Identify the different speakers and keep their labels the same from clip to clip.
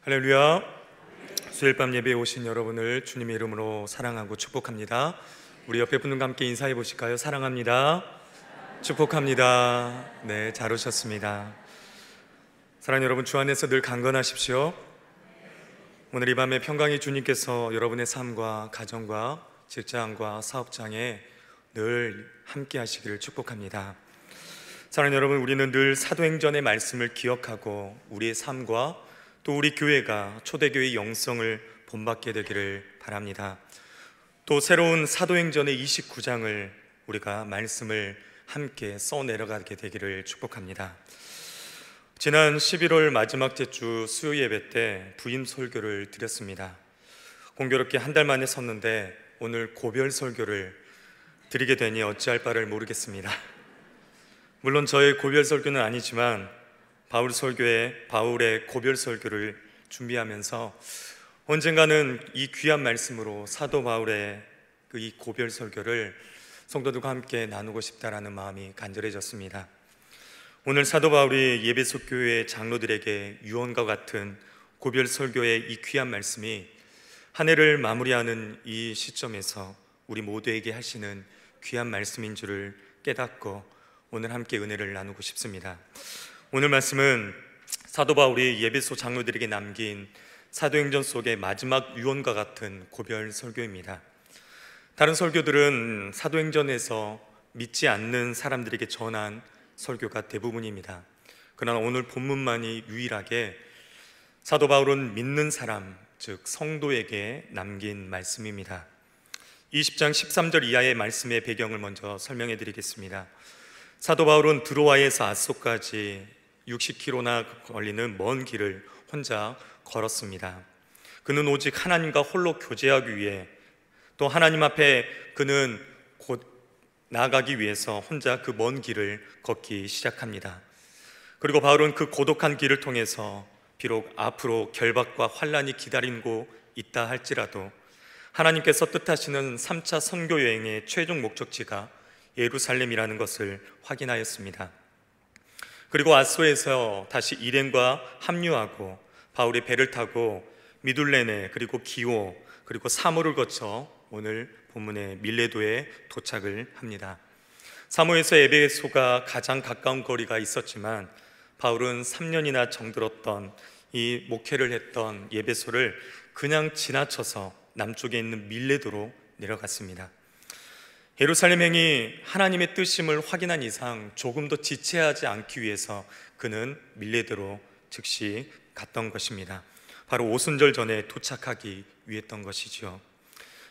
Speaker 1: 할렐루야. 수요일 밤 예배에 오신 여러분을 주님의 이름으로 사랑하고 축복합니다. 우리 옆에 분과 함께 인사해 보실까요? 사랑합니다. 축복합니다. 네, 잘 오셨습니다. 사랑하는 여러분, 주 안에서 늘 강건하십시오. 오늘 이 밤에 평강의 주님께서 여러분의 삶과 가정과 직장과 사업장에 늘 함께 하시기를 축복합니다. 사랑하는 여러분, 우리는 늘 사도행전의 말씀을 기억하고 우리의 삶과 또 우리 교회가 초대교회의 영성을 본받게 되기를 바랍니다. 또 새로운 사도행전의 29장을 우리가 말씀을 함께 써내려가게 되기를 축복합니다. 지난 11월 마지막 주 수요 예배 때 부임 설교를 드렸습니다. 공교롭게 한 달 만에 섰는데 오늘 고별 설교를 드리게 되니 어찌할 바를 모르겠습니다. 물론 저의 고별 설교는 아니지만 바울의 고별 설교를 준비하면서 언젠가는 이 귀한 말씀으로 사도 바울의 이 고별 설교를 성도들과 함께 나누고 싶다라는 마음이 간절해졌습니다. 오늘 사도 바울이 예배소 교회 장로들에게 유언과 같은 고별 설교의 이 귀한 말씀이 한 해를 마무리하는 이 시점에서 우리 모두에게 하시는 귀한 말씀인 줄을 깨닫고 오늘 함께 은혜를 나누고 싶습니다. 오늘 말씀은 사도 바울이 예배소 장로들에게 남긴 사도행전 속의 마지막 유언과 같은 고별 설교입니다. 다른 설교들은 사도행전에서 믿지 않는 사람들에게 전한 설교가 대부분입니다. 그러나 오늘 본문만이 유일하게 사도 바울은 믿는 사람, 즉 성도에게 남긴 말씀입니다. 20장 13절 이하의 말씀의 배경을 먼저 설명해 드리겠습니다. 사도 바울은 드로아에서 아소까지 60km나 걸리는 먼 길을 혼자 걸었습니다. 그는 오직 하나님과 홀로 교제하기 위해, 또 하나님 앞에 그는 곧 나아가기 위해서 혼자 그 먼 길을 걷기 시작합니다. 그리고 바울은 그 고독한 길을 통해서 비록 앞으로 결박과 환란이 기다리고 있다 할지라도 하나님께서 뜻하시는 3차 선교 여행의 최종 목적지가 예루살렘이라는 것을 확인하였습니다. 그리고 아소에서 다시 일행과 합류하고 바울이 배를 타고 미둘레네, 그리고 기오, 그리고 사모를 거쳐 오늘 본문의 밀레도에 도착을 합니다. 사모에서 에베소가 가장 가까운 거리가 있었지만 바울은 3년이나 정들었던 이 목회를 했던 에베소를 그냥 지나쳐서 남쪽에 있는 밀레도로 내려갔습니다. 예루살렘 행이 하나님의 뜻임을 확인한 이상 조금 더 지체하지 않기 위해서 그는 밀레도로 즉시 갔던 것입니다. 바로 오순절 전에 도착하기 위했던 것이죠.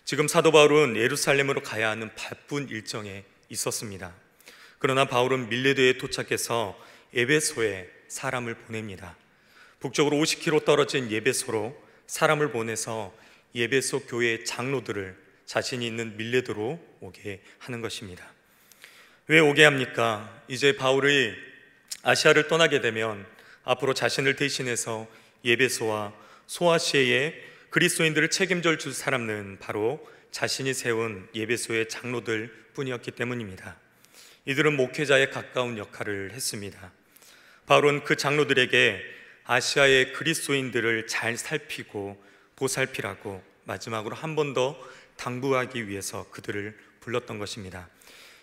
Speaker 1: 지금 사도 바울은 예루살렘으로 가야 하는 바쁜 일정에 있었습니다. 그러나 바울은 밀레도에 도착해서 에베소에 사람을 보냅니다. 북쪽으로 50km 떨어진 에베소로 사람을 보내서 에베소 교회 장로들을 자신이 있는 밀레도로 오게 하는 것입니다. 왜 오게 합니까? 이제 바울이 아시아를 떠나게 되면 앞으로 자신을 대신해서 에베소와 소아시아의 그리스도인들을 책임져 줄 사람은 바로 자신이 세운 에베소의 장로들 뿐이었기 때문입니다. 이들은 목회자에 가까운 역할을 했습니다. 바울은 그 장로들에게 아시아의 그리스도인들을 잘 살피고 보살피라고 마지막으로 한 번 더 당부하기 위해서 그들을 불렀던 것입니다.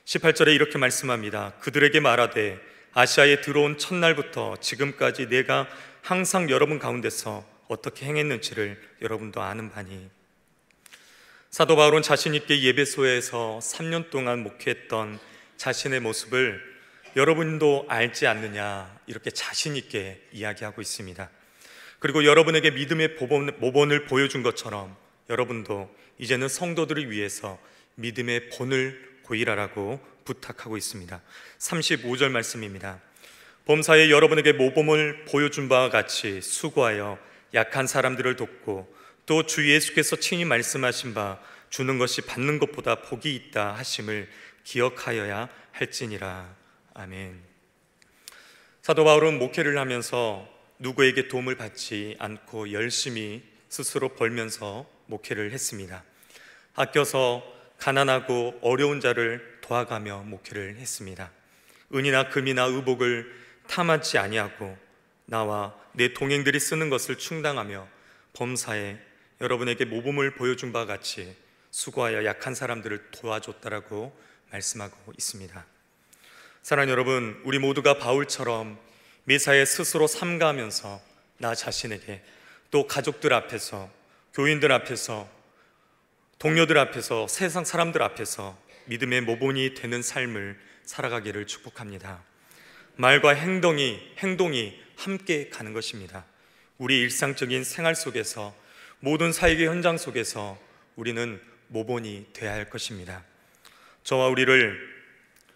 Speaker 1: 18절에 이렇게 말씀합니다. 그들에게 말하되 아시아에 들어온 첫날부터 지금까지 내가 항상 여러분 가운데서 어떻게 행했는지를 여러분도 아는 바니. 사도 바울은 자신 있게 예배소에서 3년 동안 목회했던 자신의 모습을 여러분도 알지 않느냐, 이렇게 자신 있게 이야기하고 있습니다. 그리고 여러분에게 믿음의 모본을 보여준 것처럼 여러분도 이제는 성도들을 위해서 믿음의 본을 보이라라고 부탁하고 있습니다. 35절 말씀입니다. 범사에 여러분에게 모범을 보여준 바와 같이 수고하여 약한 사람들을 돕고 또 주 예수께서 친히 말씀하신 바 주는 것이 받는 것보다 복이 있다 하심을 기억하여야 할지니라. 아멘. 사도 바울은 목회를 하면서 누구에게 도움을 받지 않고 열심히 스스로 벌면서 목회를 했습니다. 아껴서 가난하고 어려운 자를 도와가며 목회를 했습니다. 은이나 금이나 의복을 탐하지 아니하고 나와 내 동행들이 쓰는 것을 충당하며 범사에 여러분에게 모범을 보여준 바와 같이 수고하여 약한 사람들을 도와줬다라고 말씀하고 있습니다. 사랑하는 여러분, 우리 모두가 바울처럼 매사에 스스로 삼가하면서 나 자신에게, 또 가족들 앞에서, 교인들 앞에서, 동료들 앞에서, 세상 사람들 앞에서 믿음의 모본이 되는 삶을 살아가기를 축복합니다. 말과 행동이 함께 가는 것입니다. 우리 일상적인 생활 속에서, 모든 사역의 현장 속에서 우리는 모본이 되어야 할 것입니다. 저와 우리를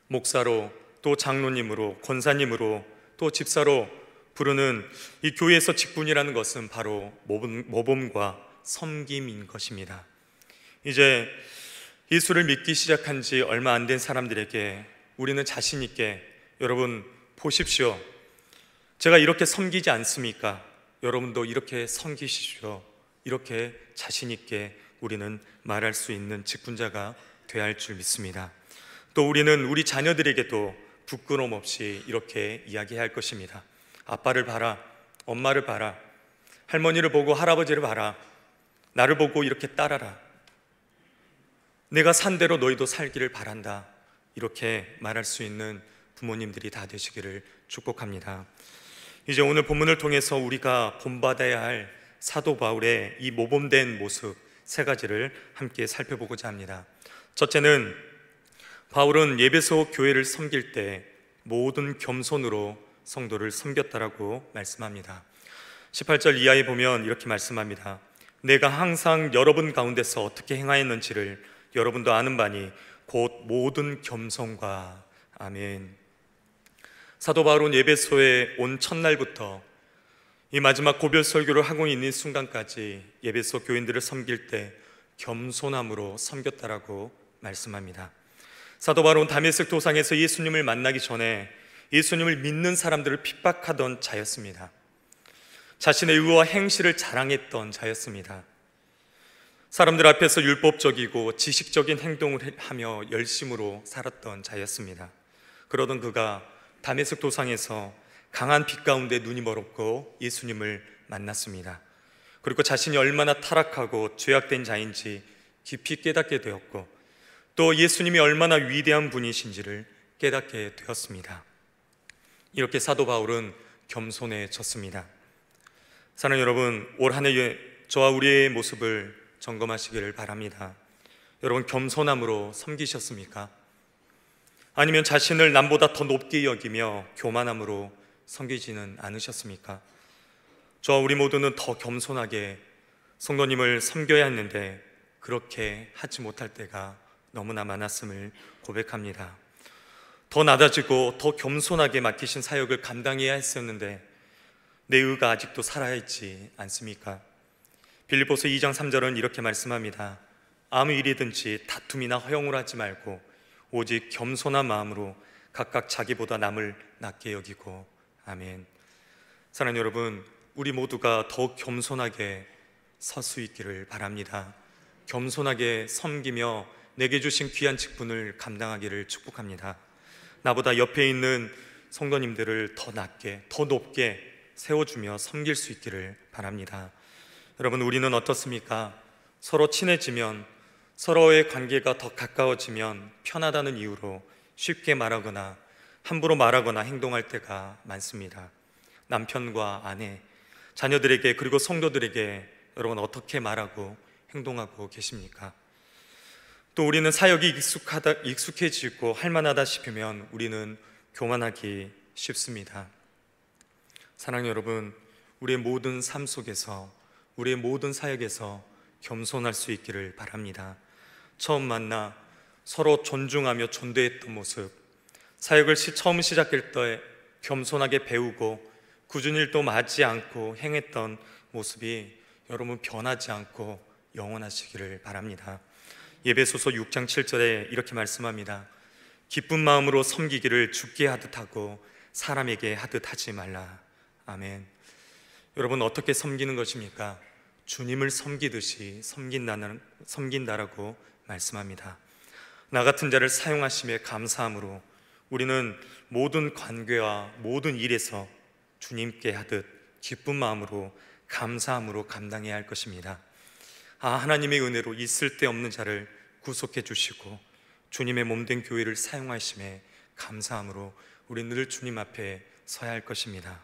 Speaker 1: 목사로, 또 장로님으로, 권사님으로, 또 집사로 부르는 이 교회에서 직분이라는 것은 바로 모범과 섬김인 것입니다. 이제 예수를 믿기 시작한 지 얼마 안 된 사람들에게 우리는 자신 있게, 여러분 보십시오, 제가 이렇게 섬기지 않습니까? 여러분도 이렇게 섬기시죠. 이렇게 자신 있게 우리는 말할 수 있는 직분자가 되어야 할 줄 믿습니다. 또 우리는 우리 자녀들에게도 부끄러움 없이 이렇게 이야기해야 할 것입니다. 아빠를 봐라, 엄마를 봐라, 할머니를 보고 할아버지를 봐라, 나를 보고 이렇게 따라라, 내가 산 대로 너희도 살기를 바란다. 이렇게 말할 수 있는 부모님들이 다 되시기를 축복합니다. 이제 오늘 본문을 통해서 우리가 본받아야 할 사도 바울의 이 모범된 모습 세 가지를 함께 살펴보고자 합니다. 첫째는 바울은 에베소 교회를 섬길 때 모든 겸손으로 성도를 섬겼다라고 말씀합니다. 18절 이하에 보면 이렇게 말씀합니다. 내가 항상 여러분 가운데서 어떻게 행하였는지를 여러분도 아는 바니 곧 모든 겸손과. 아멘. 사도 바울은 에베소에 온 첫날부터 이 마지막 고별 설교를 하고 있는 순간까지 에베소 교인들을 섬길 때 겸손함으로 섬겼다라고 말씀합니다. 사도 바울은 다메섹 도상에서 예수님을 만나기 전에 예수님을 믿는 사람들을 핍박하던 자였습니다. 자신의 의와 행실을 자랑했던 자였습니다. 사람들 앞에서 율법적이고 지식적인 행동을 하며 열심으로 살았던 자였습니다. 그러던 그가 다메섹 도상에서 강한 빛 가운데 눈이 멀었고 예수님을 만났습니다. 그리고 자신이 얼마나 타락하고 죄악된 자인지 깊이 깨닫게 되었고, 또 예수님이 얼마나 위대한 분이신지를 깨닫게 되었습니다. 이렇게 사도 바울은 겸손해졌습니다. 사랑하는 여러분, 올 한 해 저와 우리의 모습을 점검하시기를 바랍니다. 여러분, 겸손함으로 섬기셨습니까? 아니면 자신을 남보다 더 높게 여기며 교만함으로 섬기지는 않으셨습니까? 저와 우리 모두는 더 겸손하게 성도님을 섬겨야 했는데 그렇게 하지 못할 때가 너무나 많았음을 고백합니다. 더 낮아지고 더 겸손하게 맡기신 사역을 감당해야 했었는데 내 의가 아직도 살아있지 않습니까? 빌립보서 2장 3절은 이렇게 말씀합니다. 아무 일이든지 다툼이나 허용을 하지 말고 오직 겸손한 마음으로 각각 자기보다 남을 낮게 여기고. 아멘. 사랑하는 여러분, 우리 모두가 더욱 겸손하게 설 수 있기를 바랍니다. 겸손하게 섬기며 내게 주신 귀한 직분을 감당하기를 축복합니다. 나보다 옆에 있는 성도님들을 더 낮게, 더 높게 세워주며 섬길 수 있기를 바랍니다. 여러분, 우리는 어떻습니까? 서로 친해지면, 서로의 관계가 더 가까워지면 편하다는 이유로 쉽게 말하거나 함부로 말하거나 행동할 때가 많습니다. 남편과 아내, 자녀들에게, 그리고 성도들에게 여러분 어떻게 말하고 행동하고 계십니까? 또 우리는 사역이 익숙해지고 할만하다 싶으면 우리는 교만하기 쉽습니다. 사랑하는 여러분, 우리의 모든 삶 속에서, 우리의 모든 사역에서 겸손할 수 있기를 바랍니다. 처음 만나 서로 존중하며 존대했던 모습, 사역을 처음 시작할 때 겸손하게 배우고 굳은 일도 맞지 않고 행했던 모습이 여러분 변하지 않고 영원하시기를 바랍니다. 에베소서 6장 7절에 이렇게 말씀합니다. 기쁜 마음으로 섬기기를 주께 하듯 하고 사람에게 하듯 하지 말라. 아멘. 여러분, 어떻게 섬기는 것입니까? 주님을 섬기듯이 섬긴다라고 말씀합니다. 나 같은 자를 사용하심에 감사함으로 우리는 모든 관계와 모든 일에서 주님께 하듯 기쁜 마음으로 감사함으로 감당해야 할 것입니다. 하나님의 은혜로 이 쓸데없는 자를 구속해 주시고 주님의 몸된 교회를 사용하심에 감사함으로 우리 늘 주님 앞에 서야 할 것입니다.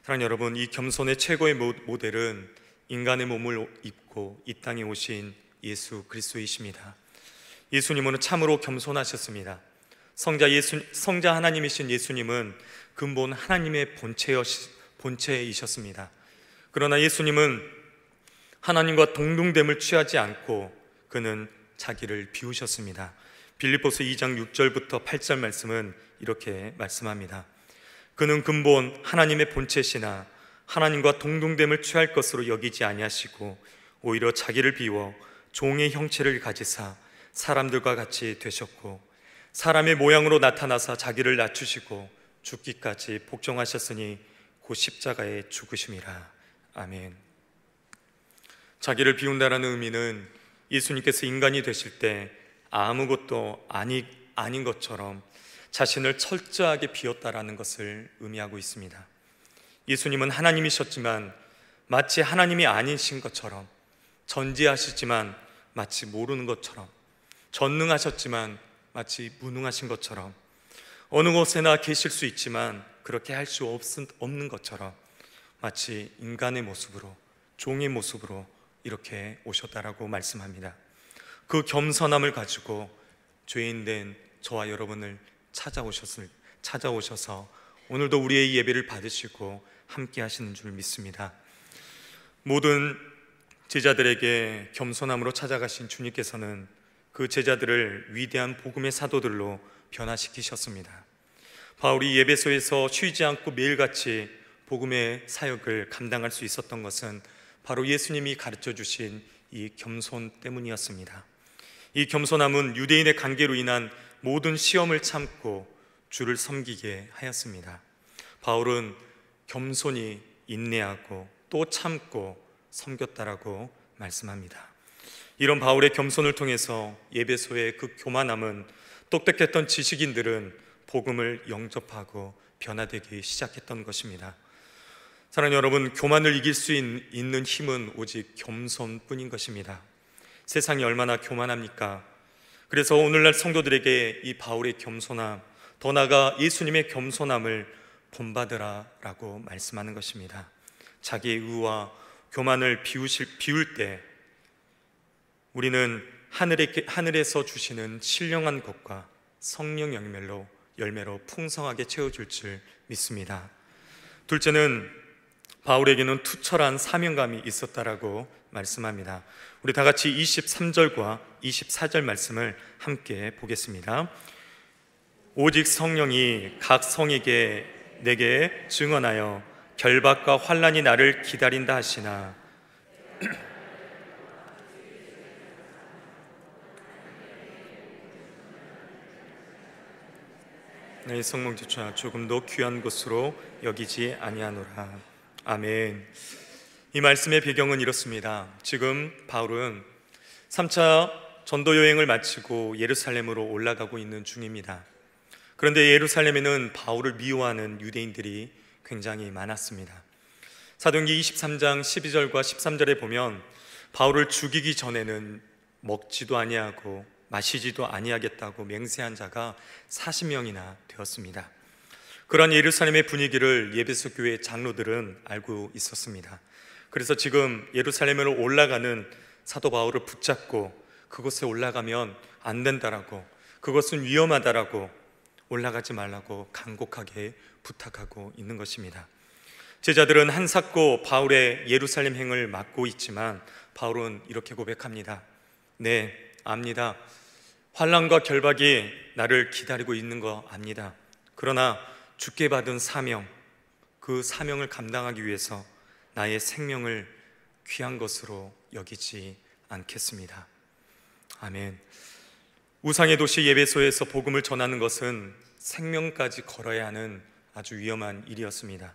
Speaker 1: 사랑하는 여러분, 이 겸손의 최고의 모델은 인간의 몸을 입고 이 땅에 오신 예수 그리스도이십니다. 예수님은 참으로 겸손하셨습니다. 성자 하나님이신 예수님은 근본 하나님의 본체이셨습니다. 그러나 예수님은 하나님과 동등됨을 취하지 않고 그는 자기를 비우셨습니다. 빌립보서 2장 6절부터 8절 말씀은 이렇게 말씀합니다. 그는 근본 하나님의 본체시나 하나님과 동등됨을 취할 것으로 여기지 아니하시고 오히려 자기를 비워 종의 형체를 가지사 사람들과 같이 되셨고 사람의 모양으로 나타나사 자기를 낮추시고 죽기까지 복종하셨으니 곧 십자가에 죽으심이라. 아멘. 자기를 비운다라는 의미는 예수님께서 인간이 되실 때 아무것도 아닌 것처럼 자신을 철저하게 비웠다라는 것을 의미하고 있습니다. 예수님은 하나님이셨지만 마치 하나님이 아니신 것처럼, 전지하시지만 마치 모르는 것처럼, 전능하셨지만 마치 무능하신 것처럼, 어느 곳에나 계실 수 있지만 그렇게 할 수 없는 것처럼 마치 인간의 모습으로, 종의 모습으로 이렇게 오셨다라고 말씀합니다. 그 겸손함을 가지고 죄인된 저와 여러분을 찾아오셔서 오늘도 우리의 예배를 받으시고 함께 하시는 줄 믿습니다. 모든 제자들에게 겸손함으로 찾아가신 주님께서는 그 제자들을 위대한 복음의 사도들로 변화시키셨습니다. 바울이 에베소에서 쉬지 않고 매일같이 복음의 사역을 감당할 수 있었던 것은 바로 예수님이 가르쳐 주신 이 겸손 때문이었습니다. 이 겸손함은 유대인의 관계로 인한 모든 시험을 참고 주를 섬기게 하였습니다. 바울은 겸손히 인내하고 또 참고 섬겼다라고 말씀합니다. 이런 바울의 겸손을 통해서 에베소의 그 교만함은 똑똑했던 지식인들은 복음을 영접하고 변화되기 시작했던 것입니다. 사랑하는 여러분, 교만을 이길 수 있는 힘은 오직 겸손뿐인 것입니다. 세상이 얼마나 교만합니까? 그래서 오늘날 성도들에게 이 바울의 겸손함, 더 나아가 예수님의 겸손함을 본받으라라고 말씀하는 것입니다. 자기의 의와 교만을 비울 때 우리는 하늘에서 주시는 신령한 것과 성령 열매로 풍성하게 채워줄 줄 믿습니다. 둘째는 바울에게는 투철한 사명감이 있었다라고 말씀합니다. 우리 다 같이 23절과 24절 말씀을 함께 보겠습니다. 오직 성령이 각 성에게 내게 증언하여 결박과 환난이 나를 기다린다 하시나 내 성령조차 조금도 귀한 것으로 여기지 아니하노라. 아멘. 이 말씀의 배경은 이렇습니다. 지금 바울은 3차 전도 여행을 마치고 예루살렘으로 올라가고 있는 중입니다. 그런데 예루살렘에는 바울을 미워하는 유대인들이 굉장히 많았습니다. 사도행전 23장 12절과 13절에 보면 바울을 죽이기 전에는 먹지도 아니하고 마시지도 아니하겠다고 맹세한 자가 40명이나 되었습니다. 그러한 예루살렘의 분위기를 에베소 교회 장로들은 알고 있었습니다. 그래서 지금 예루살렘으로 올라가는 사도 바울을 붙잡고 그곳에 올라가면 안 된다라고, 그것은 위험하다라고, 올라가지 말라고 간곡하게 부탁하고 있는 것입니다. 제자들은 한사코 바울의 예루살렘 행을 막고 있지만 바울은 이렇게 고백합니다. 네, 압니다. 환난과 결박이 나를 기다리고 있는 거 압니다. 그러나 주께 받은 사명, 그 사명을 감당하기 위해서 나의 생명을 귀한 것으로 여기지 않겠습니다. 아멘. 우상의 도시 에베소에서 복음을 전하는 것은 생명까지 걸어야 하는 아주 위험한 일이었습니다.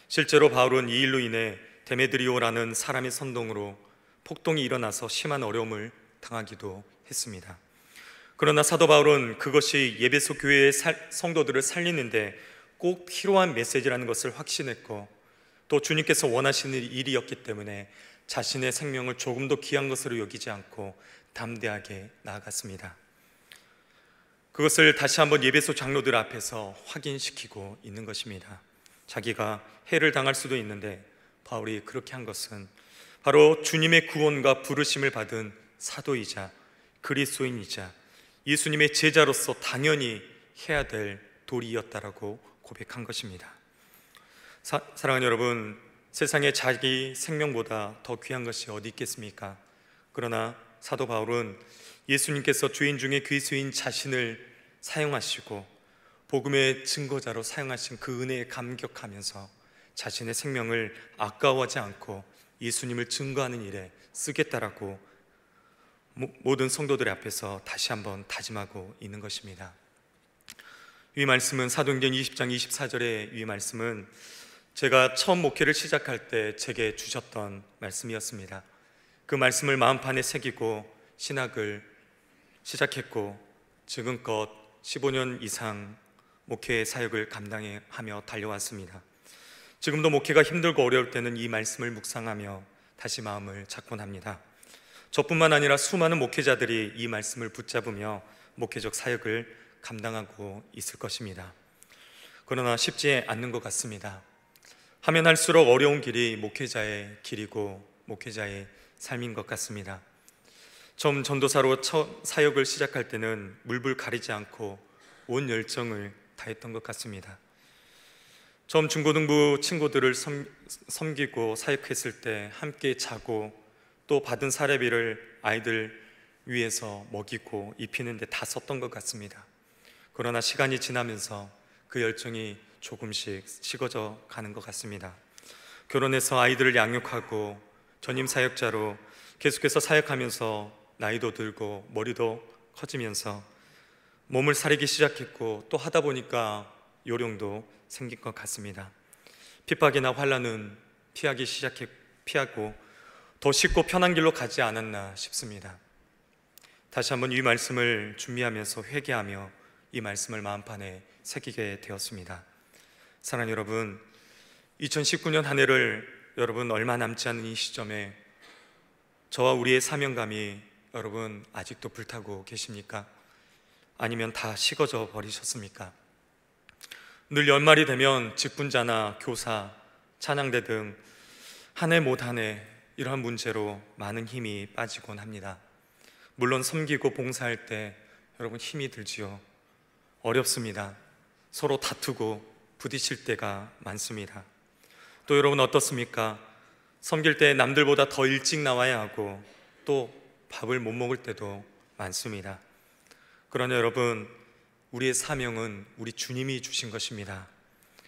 Speaker 1: 실제로 바울은 이 일로 인해 데메드리오라는 사람의 선동으로 폭동이 일어나서 심한 어려움을 당하기도 했습니다. 그러나 사도 바울은 그것이 에베소 교회의 성도들을 살리는데 꼭 필요한 메시지라는 것을 확신했고, 또 주님께서 원하시는 일이었기 때문에 자신의 생명을 조금 더 귀한 것으로 여기지 않고 담대하게 나아갔습니다. 그것을 다시 한번 예배소 장로들 앞에서 확인시키고 있는 것입니다. 자기가 해를 당할 수도 있는데 바울이 그렇게 한 것은 바로 주님의 구원과 부르심을 받은 사도이자 그리스도인이자 예수님의 제자로서 당연히 해야 될 도리였다라고 고백한 것입니다. 사랑하는 여러분, 세상에 자기 생명보다 더 귀한 것이 어디 있겠습니까? 그러나 사도 바울은 예수님께서 죄인 중에 괴수인 자신을 사용하시고 복음의 증거자로 사용하신 그 은혜에 감격하면서 자신의 생명을 아까워하지 않고 예수님을 증거하는 일에 쓰겠다라고 모든 성도들 앞에서 다시 한번 다짐하고 있는 것입니다. 이 말씀은 사도행전 20장 24절의 이 말씀은 제가 처음 목회를 시작할 때 제게 주셨던 말씀이었습니다. 그 말씀을 마음판에 새기고 신학을 시작했고 지금껏 15년 이상 목회 사역을 감당하며 달려왔습니다. 지금도 목회가 힘들고 어려울 때는 이 말씀을 묵상하며 다시 마음을 잡곤 합니다. 저뿐만 아니라 수많은 목회자들이 이 말씀을 붙잡으며 목회적 사역을 감당하고 있을 것입니다. 그러나 쉽지 않는 것 같습니다. 하면 할수록 어려운 길이 목회자의 길이고 목회자의 삶인 것 같습니다. 처음 전도사로 사역을 시작할 때는 물불 가리지 않고 온 열정을 다했던 것 같습니다. 처음 중고등부 친구들을 섬기고 사역했을 때 함께 자고 또 받은 사례비를 아이들 위해서 먹이고 입히는 데 다 썼던 것 같습니다. 그러나 시간이 지나면서 그 열정이 조금씩 식어져 가는 것 같습니다. 결혼해서 아이들을 양육하고 전임 사역자로 계속해서 사역하면서 나이도 들고 머리도 커지면서 몸을 사리기 시작했고 또 하다 보니까 요령도 생긴 것 같습니다. 핍박이나 환난은 피하고 더 쉽고 편한 길로 가지 않았나 싶습니다. 다시 한번 이 말씀을 준비하면서 회개하며 이 말씀을 마음판에 새기게 되었습니다. 사랑하는 여러분, 2019년 한 해를 여러분 얼마 남지 않은 이 시점에 저와 우리의 사명감이 여러분 아직도 불타고 계십니까? 아니면 다 식어져 버리셨습니까? 늘 연말이 되면 직분자나 교사, 찬양대 등 한 해 못 한 해 이러한 문제로 많은 힘이 빠지곤 합니다. 물론 섬기고 봉사할 때 여러분 힘이 들지요. 어렵습니다. 서로 다투고 부딪힐 때가 많습니다. 또 여러분 어떻습니까? 섬길 때 남들보다 더 일찍 나와야 하고 또 밥을 못 먹을 때도 많습니다. 그러나 여러분, 우리의 사명은 우리 주님이 주신 것입니다.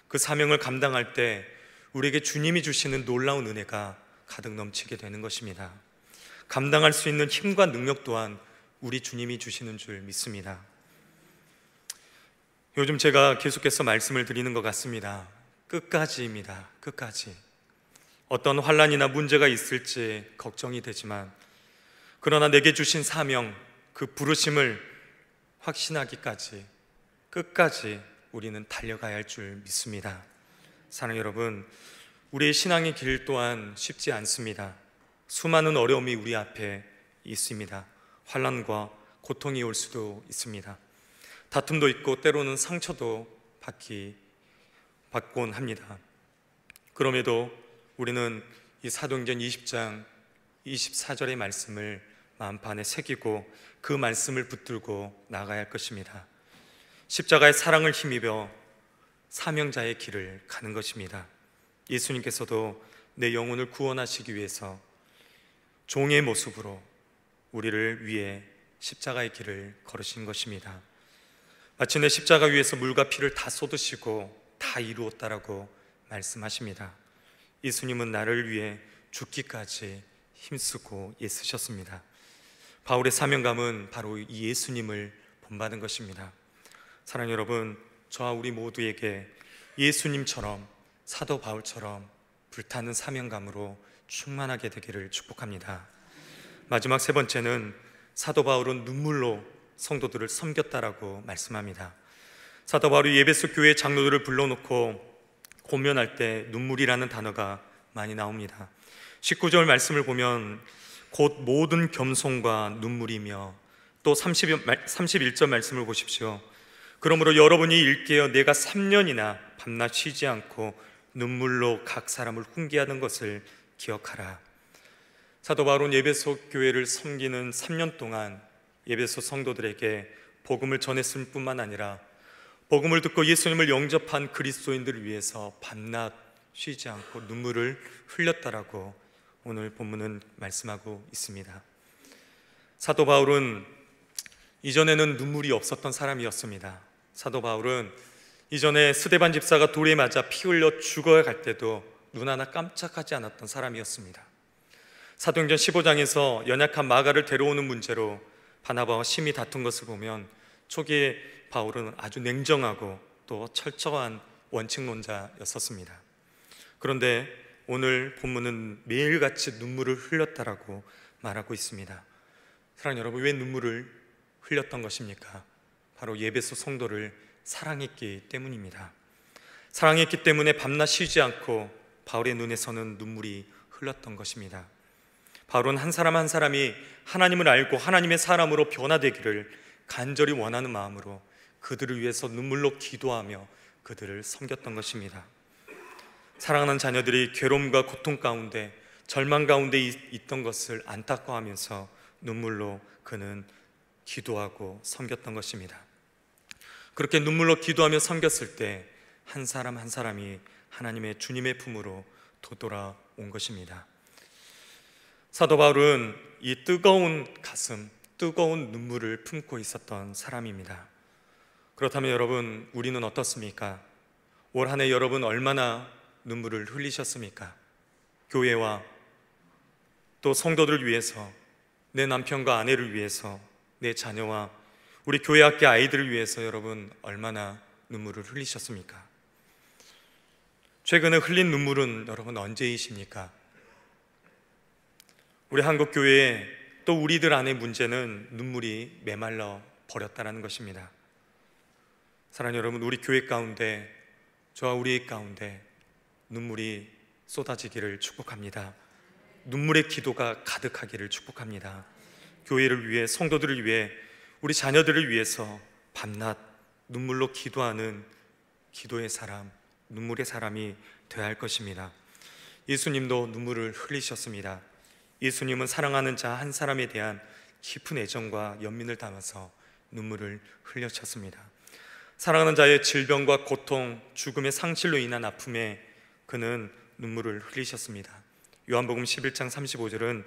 Speaker 1: 그 사명을 감당할 때 우리에게 주님이 주시는 놀라운 은혜가 가득 넘치게 되는 것입니다. 감당할 수 있는 힘과 능력 또한 우리 주님이 주시는 줄 믿습니다. 요즘 제가 계속해서 말씀을 드리는 것 같습니다. 끝까지입니다. 끝까지. 어떤 환난이나 문제가 있을지 걱정이 되지만 그러나 내게 주신 사명, 그 부르심을 확신하기까지 끝까지 우리는 달려가야 할 줄 믿습니다. 사랑하는 여러분, 우리의 신앙의 길 또한 쉽지 않습니다. 수많은 어려움이 우리 앞에 있습니다. 환난과 고통이 올 수도 있습니다. 다툼도 있고 때로는 상처도 받곤 합니다. 그럼에도 우리는 이 사도행전 20장 24절의 말씀을 마음판에 새기고 그 말씀을 붙들고 나가야 할 것입니다. 십자가의 사랑을 힘입어 사명자의 길을 가는 것입니다. 예수님께서도 내 영혼을 구원하시기 위해서 종의 모습으로 우리를 위해 십자가의 길을 걸으신 것입니다. 마침내 십자가 위에서 물과 피를 다 쏟으시고 다 이루었다라고 말씀하십니다. 예수님은 나를 위해 죽기까지 힘쓰고 애쓰셨습니다. 바울의 사명감은 바로 이 예수님을 본받은 것입니다. 사랑하는 여러분, 저와 우리 모두에게 예수님처럼 사도 바울처럼 불타는 사명감으로 충만하게 되기를 축복합니다. 마지막 세 번째는 사도 바울은 눈물로 성도들을 섬겼다라고 말씀합니다. 사도 바울이 에베소 교회 장로들을 불러놓고 고면할 때 눈물이라는 단어가 많이 나옵니다. 19절 말씀을 보면 곧 모든 겸손과 눈물이며, 또 31절 말씀을 보십시오. 그러므로 여러분이 일깨어 내가 3년이나 밤낮 쉬지 않고 눈물로 각 사람을 훈계하는 것을 기억하라. 사도 바울은 에베소 교회를 섬기는 3년 동안 에베소 성도들에게 복음을 전했을 뿐만 아니라 복음을 듣고 예수님을 영접한 그리스도인들을 위해서 밤낮 쉬지 않고 눈물을 흘렸다라고 오늘 본문은 말씀하고 있습니다. 사도 바울은 이전에는 눈물이 없었던 사람이었습니다. 사도 바울은 이전에 스데반 집사가 돌에 맞아 피 흘려 죽어갈 때도 눈 하나 깜짝하지 않았던 사람이었습니다. 사도행전 15장에서 연약한 마가를 데려오는 문제로 바나바와 심히 다툰 것을 보면 초기에 바울은 아주 냉정하고 또 철저한 원칙론자였었습니다. 그런데 오늘 본문은 매일같이 눈물을 흘렸다라고 말하고 있습니다. 사랑하는 여러분, 왜 눈물을 흘렸던 것입니까? 바로 에베소 성도를 사랑했기 때문입니다. 사랑했기 때문에 밤낮 쉬지 않고 바울의 눈에서는 눈물이 흘렀던 것입니다. 바울은 한 사람 한 사람이 하나님을 알고 하나님의 사람으로 변화되기를 간절히 원하는 마음으로 그들을 위해서 눈물로 기도하며 그들을 섬겼던 것입니다. 사랑하는 자녀들이 괴로움과 고통 가운데, 절망 가운데 있던 것을 안타까워하면서 눈물로 그는 기도하고 섬겼던 것입니다. 그렇게 눈물로 기도하며 섬겼을 때 한 사람 한 사람이 하나님의 주님의 품으로 되돌아온 것입니다. 사도 바울은 이 뜨거운 가슴, 뜨거운 눈물을 품고 있었던 사람입니다. 그렇다면 여러분, 우리는 어떻습니까? 올 한 해 여러분 얼마나 눈물을 흘리셨습니까? 교회와 또 성도들을 위해서, 내 남편과 아내를 위해서, 내 자녀와 우리 교회 학교 아이들을 위해서 여러분 얼마나 눈물을 흘리셨습니까? 최근에 흘린 눈물은 여러분 언제이십니까? 우리 한국교회에 또 우리들 안의 문제는 눈물이 메말라 버렸다는 것입니다. 사랑하는 여러분, 우리 교회 가운데, 저와 우리 가운데 눈물이 쏟아지기를 축복합니다. 눈물의 기도가 가득하기를 축복합니다. 교회를 위해, 성도들을 위해, 우리 자녀들을 위해서 밤낮 눈물로 기도하는 기도의 사람, 눈물의 사람이 되어야 할 것입니다. 예수님도 눈물을 흘리셨습니다. 예수님은 사랑하는 자 한 사람에 대한 깊은 애정과 연민을 담아서 눈물을 흘리셨습니다. 사랑하는 자의 질병과 고통, 죽음의 상실로 인한 아픔에 그는 눈물을 흘리셨습니다. 요한복음 11장 35절은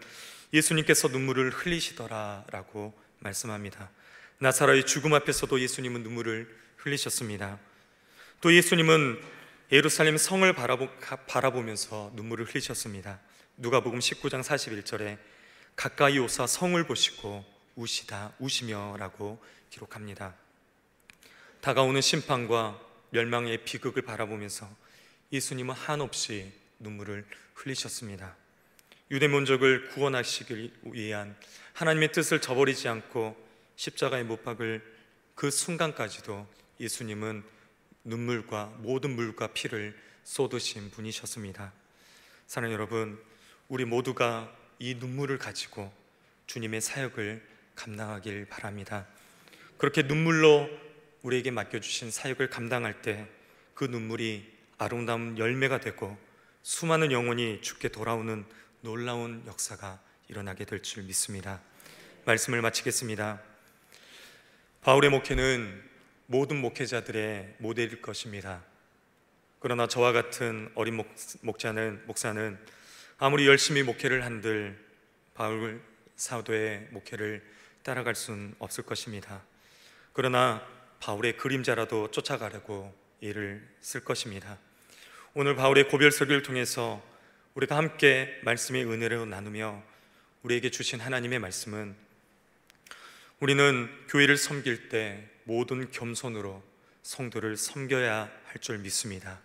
Speaker 1: 예수님께서 눈물을 흘리시더라 라고 말씀합니다. 나사로의 죽음 앞에서도 예수님은 눈물을 흘리셨습니다. 또 예수님은 예루살렘 성을 바라보면서 눈물을 흘리셨습니다. 누가복음 19장 41절에 가까이 오사 성을 보시고 우시며 라고 기록합니다. 다가오는 심판과 멸망의 비극을 바라보면서 예수님은 한없이 눈물을 흘리셨습니다. 유대민족을 구원하시길 위한 하나님의 뜻을 저버리지 않고 십자가에 못 박을 그 순간까지도 예수님은 눈물과 모든 물과 피를 쏟으신 분이셨습니다. 사랑하는 여러분, 우리 모두가 이 눈물을 가지고 주님의 사역을 감당하길 바랍니다. 그렇게 눈물로 우리에게 맡겨주신 사역을 감당할 때 그 눈물이 아름다운 열매가 되고 수많은 영혼이 주께 돌아오는 놀라운 역사가 일어나게 될 줄 믿습니다. 말씀을 마치겠습니다. 바울의 목회는 모든 목회자들의 모델일 것입니다. 그러나 저와 같은 어린 목사는 아무리 열심히 목회를 한들 바울 사도의 목회를 따라갈 수는 없을 것입니다. 그러나 바울의 그림자라도 쫓아가려고 일을 쓸 것입니다. 오늘 바울의 고별 설교를 통해서 우리가 함께 말씀의 은혜를 나누며 우리에게 주신 하나님의 말씀은 우리는 교회를 섬길 때 모든 겸손으로 성도를 섬겨야 할 줄 믿습니다.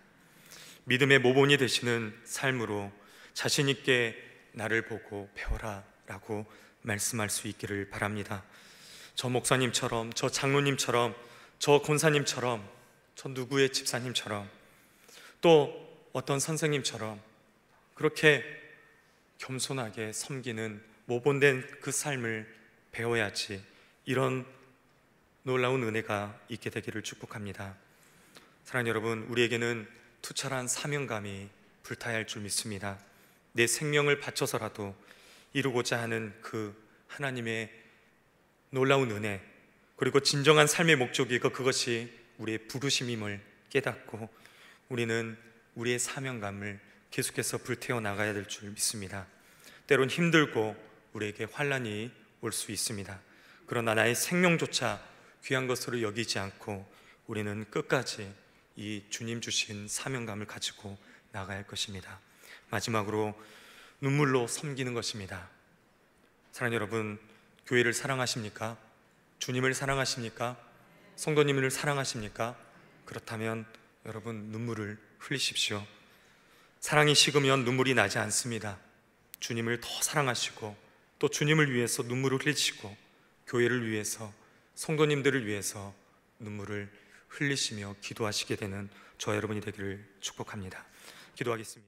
Speaker 1: 믿음의 모본이 되시는 삶으로 자신 있게 나를 보고 배워라 라고 말씀할 수 있기를 바랍니다. 저 목사님처럼, 저 장로님처럼, 저 권사님처럼 저 누구의 집사님처럼 또 어떤 선생님처럼 그렇게 겸손하게 섬기는 모본된 그 삶을 배워야지 이런 놀라운 은혜가 있게 되기를 축복합니다. 사랑하는 여러분, 우리에게는 투철한 사명감이 불타야 할 줄 믿습니다. 내 생명을 바쳐서라도 이루고자 하는 그 하나님의 놀라운 은혜, 그리고 진정한 삶의 목적이고 그것이 우리의 부르심임을 깨닫고 우리는 우리의 사명감을 계속해서 불태워 나가야 될 줄 믿습니다. 때론 힘들고 우리에게 환난이 올 수 있습니다. 그러나 나의 생명조차 귀한 것으로 여기지 않고 우리는 끝까지 이 주님 주신 사명감을 가지고 나가야 할 것입니다. 마지막으로 눈물로 섬기는 것입니다. 사랑하는 여러분, 교회를 사랑하십니까? 주님을 사랑하십니까? 성도님을 사랑하십니까? 그렇다면 여러분 눈물을 흘리십시오. 사랑이 식으면 눈물이 나지 않습니다. 주님을 더 사랑하시고 또 주님을 위해서 눈물을 흘리시고 교회를 위해서 성도님들을 위해서 눈물을 흘리시며 기도하시게 되는 저와 여러분이 되기를 축복합니다. 기도하겠습니다.